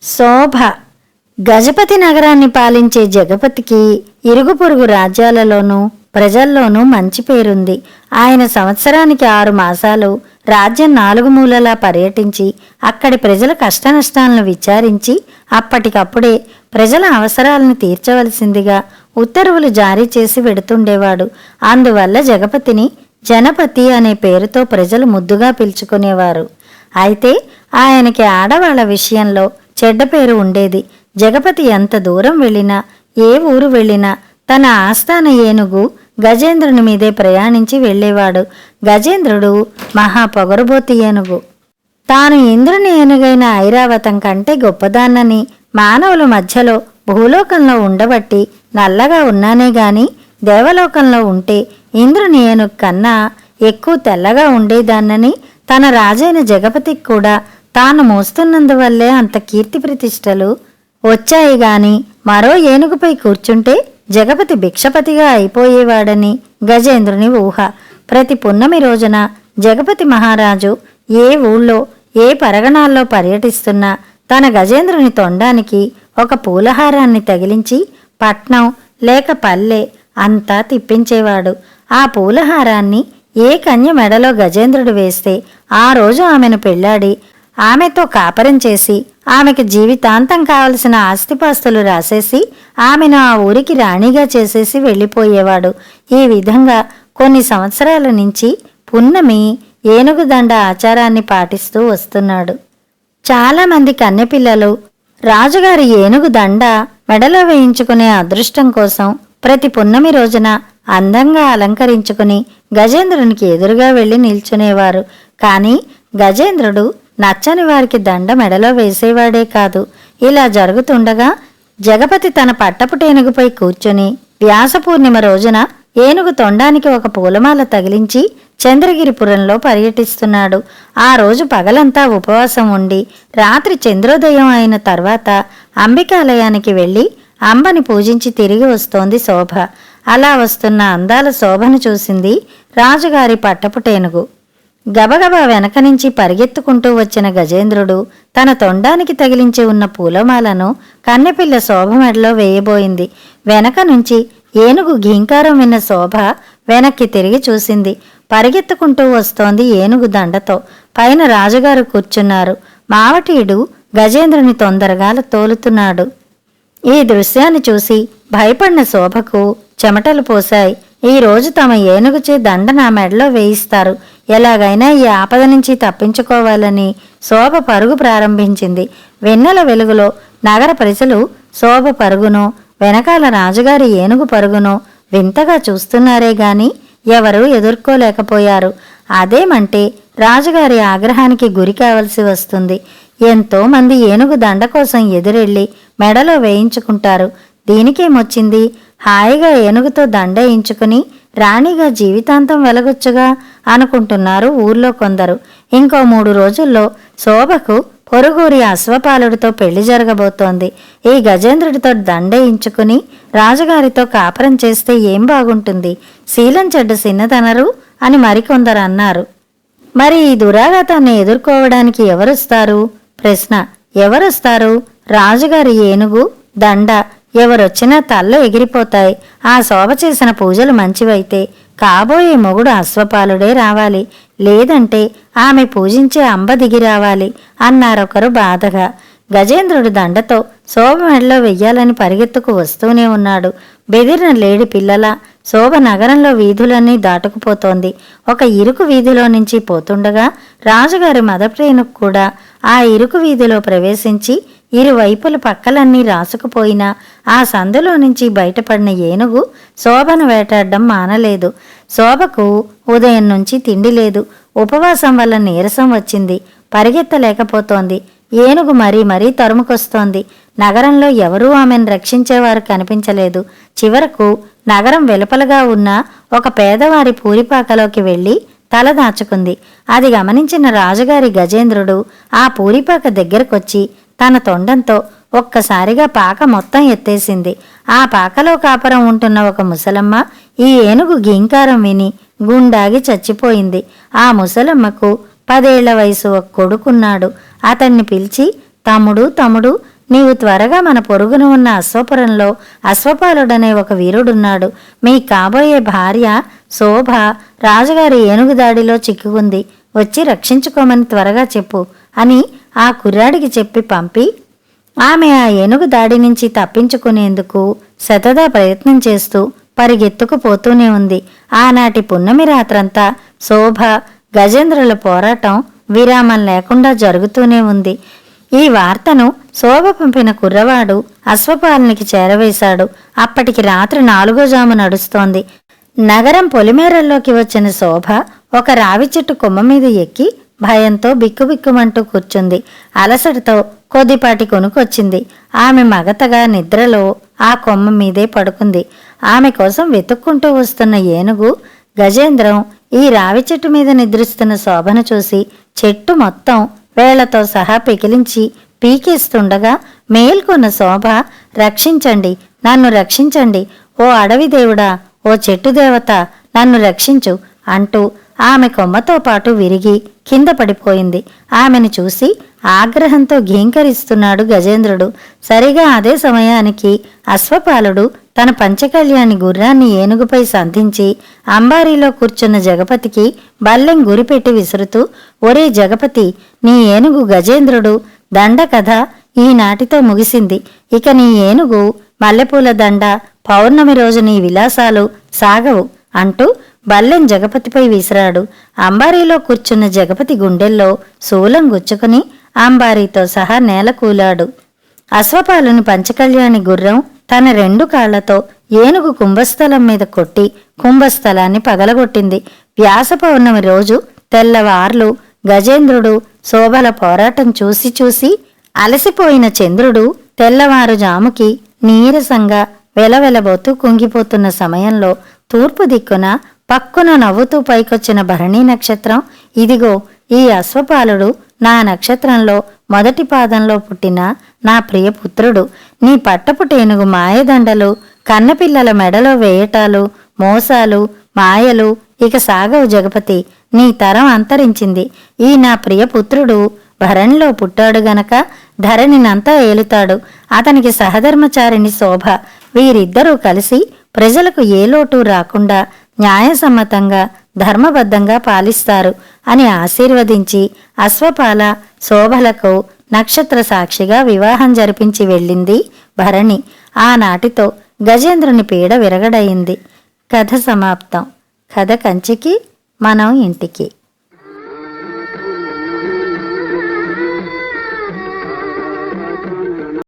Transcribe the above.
శోభ. గజపతి నగరాన్ని పాలించే జగపతికి ఇరుగు పొరుగు రాజ్యాలలోనూ ప్రజల్లోనూ మంచి పేరుంది. ఆయన సంవత్సరానికి 6 మాసాలు రాజ్యం 4 మూలలా పర్యటించి అక్కడి ప్రజల కష్టనష్టాలను విచారించి అప్పటికప్పుడే ప్రజల అవసరాలను తీర్చవలసిందిగా ఉత్తర్వులు జారీ చేసి వెడుతుండేవాడు. అందువల్ల జగపతిని జనపతి అనే పేరుతో ప్రజలు ముద్దుగా పిలుచుకునేవారు. అయితే ఆయనకి ఆడవాళ్ల విషయంలో చెడ్డ పేరు ఉండేది. జగపతి ఎంత దూరం వెళ్ళినా, ఏ ఊరు వెళ్ళినా తన ఆస్థాన ఏనుగు గజేంద్రుని మీదే ప్రయాణించి వెళ్ళేవాడు. గజేంద్రుడు మహా పొగరుబోతి ఏనుగు. తాను ఇంద్రుని ఏనుగైన ఐరావతం కంటే గొప్పదాన్నని, మానవుల మధ్యలో భూలోకంలో ఉండబట్టి నల్లగా ఉన్నానే గాని దేవలోకంలో ఉంటే ఇంద్రుని ఏనుగు కన్నా ఎక్కువ తెల్లగా ఉండేదాన్నని, తన రాజైన జగపతికి కూడా తాను మోస్తున్నందువల్లే అంత కీర్తి ప్రతిష్టలు వచ్చాయి గాని మరో ఏనుగుపై కూర్చుంటే జగపతి భిక్షపతిగా అయిపోయేవాడని గజేంద్రుని ఊహ. ప్రతి పున్నమి రోజున జగపతి మహారాజు ఏ ఊళ్ళో ఏ పరగణాల్లో పర్యటిస్తున్నా తన గజేంద్రుని తొండానికి ఒక పూలహారాన్ని తగిలించి పట్నం లేక పల్లె అంతా తిప్పించేవాడు. ఆ పూలహారాన్ని ఏ కన్య మెడలో గజేంద్రుడు వేస్తే ఆ రోజు ఆమెను పెళ్లాడి ఆమెతో కాపరం చేసి ఆమెకి జీవితాంతం కావలసిన ఆస్తిపాస్తులు రాసేసి ఆమెను ఆ ఊరికి రాణిగా చేసేసి వెళ్ళిపోయేవాడు. ఈ విధంగా కొన్ని సంవత్సరాల నుంచి పున్నమి ఏనుగుదండ ఆచారాన్ని పాటిస్తూ వస్తున్నాడు. చాలామంది కన్నెపిల్లలు రాజుగారి ఏనుగు దండ మెడలో వేయించుకునే అదృష్టం కోసం ప్రతి పున్నమి రోజున అందంగా అలంకరించుకుని గజేంద్రునికి ఎదురుగా వెళ్లి నిల్చునేవారు. కానీ గజేంద్రుడు నచ్చని వారికి దండ మెడలో వేసేవాడే కాదు. ఇలా జరుగుతుండగా జగపతి తన పట్టపుటేనుగుపై కూర్చుని వ్యాస పూర్ణిమ రోజున ఏనుగు తొండానికి ఒక పూలమాల తగిలించి చంద్రగిరిపురంలో పర్యటిస్తున్నాడు. ఆ రోజు పగలంతా ఉపవాసం ఉండి రాత్రి చంద్రోదయం అయిన తర్వాత అంబికాలయానికి వెళ్లి అంబని పూజించి తిరిగి వస్తోంది శోభ. అలా వస్తున్న అందాల శోభను చూసింది రాజుగారి పట్టపుటేనుగు. గబగబా వెనక నుంచి పరిగెత్తుకుంటూ వచ్చిన గజేంద్రుడు తన తొండానికి తగిలించి ఉన్న పూలమాలను కన్నెపిల్ల శోభ మెడలో వేయబోయింది. వెనక నుంచి ఏనుగు ఘీంకారం విన్న శోభ వెనక్కి తిరిగి చూసింది. పరిగెత్తుకుంటూ వస్తోంది ఏనుగు దండతో. పైన రాజుగారు కూర్చున్నారు. మావటీయుడు గజేంద్రుని తొందరగా తోలుతున్నాడు. ఈ దృశ్యాన్ని చూసి భయపడిన శోభకు చెమటలు పోశాయి. ఈ రోజు తమ ఏనుగుచే దండ నా మెడలో వేయిస్తారు, ఎలాగైనా ఈ ఆపద నుంచి తప్పించుకోవాలని శోభ పరుగు ప్రారంభించింది. వెన్నెల వెలుగులో నగర ప్రజలు శోభ పరుగునో వెనకాల రాజుగారి ఏనుగు పరుగునో వింతగా చూస్తున్నారే గాని ఎవరూ ఎదుర్కోలేకపోయారు. అదేమంటే రాజుగారి ఆగ్రహానికి గురి కావలసి వస్తుంది. ఎంతో మంది ఏనుగు దండ కోసం ఎదురెళ్ళి మెడలో వేయించుకుంటారు. దీనికేమొచ్చింది, హాయిగా ఏనుగుతో దండ వేయించుకుని రాణిగా జీవితాంతం వెలగొచ్చుగా అనుకుంటున్నారు ఊర్లో కొందరు. ఇంకో 3 రోజుల్లో శోభకు పొరుగురి అశ్వపాలుడితో పెళ్లి జరగబోతోంది. ఈ గజేంద్రుడితో దండేయించుకుని రాజుగారితో కాపురం చేస్తే ఏం బాగుంటుంది, శీలం చెడ్డ సిన్నతనరు అని మరికొందరు అన్నారు. మరి ఈ దురాఘాతాన్ని ఎదుర్కోవడానికి ఎవరొస్తారు? ప్రశ్న. ఎవరొస్తారు? రాజుగారి ఏనుగు దండ ఎవరొచ్చినా తల్లో ఎగిరిపోతాయి. ఆ శోభ చేసిన పూజలు మంచివైతే కాబోయే మొగుడు అశ్వపాలుడే రావాలి, లేదంటే ఆమె పూజించే అంబ దిగి రావాలి అన్నారొకరు బాధగా. గజేంద్రుడు దండతో శోభ మెడలో వెయ్యాలని పరిగెత్తుకు వస్తూనే ఉన్నాడు. బెదిరిన లేడి పిల్లల శోభ నగరంలో వీధులన్నీ దాటుకుపోతోంది. ఒక ఇరుకు వీధిలో నుంచి పోతుండగా రాజుగారి మదప్రేణుకు కూడా ఆ ఇరుకు వీధిలో ప్రవేశించి ఇరువైపుల పక్కలన్నీ రాసుకుపోయినా ఆ సందులో నుంచి బయటపడిన ఏనుగు శోభను వేటాడడం మానలేదు. శోభకు ఉదయం నుంచి తిండి లేదు. ఉపవాసం వల్ల నీరసం వచ్చింది. పరిగెత్తలేకపోతోంది. ఏనుగు మరీ మరీ తరుముకొస్తోంది. నగరంలో ఎవరూ ఆమెను రక్షించేవారు కనిపించలేదు. చివరకు నగరం వెలుపలగా ఉన్న ఒక పేదవారి పూరిపాకలోకి వెళ్లి తలదాచుకుంది. అది గమనించిన రాజుగారి గజేంద్రుడు ఆ పూరిపాక దగ్గరకొచ్చి తన తొండంతో ఒక్కసారిగా పాక మొత్తం ఎత్తేసింది. ఆ పాకలో కాపురం ఉంటున్న ఒక ముసలమ్మ ఈ ఏనుగు గీంకారం విని గుండాగి చచ్చిపోయింది. ఆ ముసలమ్మకు 10 ఏళ్ల వయసు ఒక కొడుకున్నాడు. అతన్ని పిలిచి, తమ్ముడు నీవు త్వరగా మన పొరుగున ఉన్న అశ్వపురంలో అశ్వపాలుడనే ఒక వీరుడున్నాడు. మీ కాబోయే భార్య శోభ రాజుగారి ఏనుగు దాడిలో చిక్కుకుంది. వచ్చి రక్షించుకోమని త్వరగా చెప్పు అని ఆ కుర్రాడికి చెప్పి పంపి ఆమె ఆ ఏనుగు దాడి నుంచి తప్పించుకునేందుకు శతదా ప్రయత్నం చేస్తూ పరిగెత్తుకుపోతూనే ఉంది. ఆనాటి పున్నమి రాత్రంతా శోభ గజేంద్రుల పోరాటం విరామం లేకుండా జరుగుతూనే ఉంది. ఈ వార్తను శోభ పంపిన కుర్రవాడు అశ్వపాలనికి చేరవేశాడు. అప్పటికి రాత్రి 4వ జాము నడుస్తోంది. నగరం పొలిమేరల్లోకి వచ్చిన శోభ ఒక రావి చెట్టు కొమ్మ మీద ఎక్కి భయంతో బిక్కుబిక్కుమంటూ కూర్చుంది. అలసటతో కొద్దిపాటి కొనుకొచ్చింది. ఆమె మగతగా నిద్రలో ఆ కొమ్మ మీదే పడుకుంది. ఆమె కోసం వెతుక్కుంటూ వస్తున్న ఏనుగు గజేంద్రం ఈ రావి చెట్టు మీద నిద్రిస్తున్న శోభను చూసి చెట్టు మొత్తం వేళ్లతో సహా పెకిలించి పీకేస్తుండగా మేల్కొన్న శోభ, రక్షించండి, నన్ను రక్షించండి, ఓ అడవి దేవుడా, ఓ చెట్టు దేవత, నన్ను రక్షించు అంటూ ఆమె కొమ్మతో పాటు విరిగి కింద పడిపోయింది. ఆమెను చూసి ఆగ్రహంతో ఘీంకరిస్తున్నాడు గజేంద్రుడు. సరిగా అదే సమయానికి అశ్వపాలుడు తన పంచకళ్యాణి గుర్రాన్ని ఏనుగుపై సంధించి అంబారీలో కూర్చున్న జగపతికి బల్లెం గురిపెట్టి విసురుతూ, ఒరే జగపతి, నీ ఏనుగు గజేంద్రుడు దండ కథ ఈనాటితో ముగిసింది. ఇక నీ ఏనుగు మల్లెపూల దండ, పౌర్ణమి రోజు నీ విలాసాలు సాగవు అంటూ బల్లెం జగపతిపై విసిరాడు. అంబారీలో కూర్చున్న జగపతి గుండెల్లో శూలం గుచ్చుకుని అంబారీతో సహా నేలకూలాడు. అశ్వపాలుని పంచకళ్యాణి గుర్రం తన 2 కాళ్లతో ఏనుగు కుంభస్థలం మీద కొట్టి కుంభస్థలాన్ని పగలగొట్టింది. వ్యాస పౌర్ణమి రోజు తెల్లవార్లు గజేంద్రుడు శోభల పోరాటం చూసి చూసి అలసిపోయిన చంద్రుడు తెల్లవారుజాముకి నీరసంగా వెలవెలబోతూ కుంగిపోతున్న సమయంలో తూర్పు దిక్కున పక్కున నవ్వుతూ పైకొచ్చిన భరణీ నక్షత్రం, ఇదిగో ఈ అశ్వపాలుడు నా నక్షత్రంలో మొదటి పాదంలో పుట్టిన నా ప్రియపుత్రుడు. నీ పట్టపుటేనుగు మాయదండలు, కన్నపిల్లల మెడలో వేయటాలు, మోసాలు, మాయలు ఇక సాగవు జగపతి. నీ తరం అంతరించింది. ఈ నా ప్రియపుత్రుడు భరణిలో పుట్టాడు గనక ధరణినంతా ఏలుతాడు. అతనికి సహధర్మచారిణి శోభ. వీరిద్దరూ కలిసి ప్రజలకు ఏ లోటు రాకుండా న్యాయసమ్మతంగా ధర్మబద్ధంగా పాలిస్తారు అని ఆశీర్వదించి అశ్వపాల శోభలకు నక్షత్ర సాక్షిగా వివాహం జరిపించి వెళ్ళింది భరణి. ఆనాటితో గజేంద్రుని పీడ విరగడయింది. కథ సమాప్తం. కథ కంచికి, మనం ఇంటికి.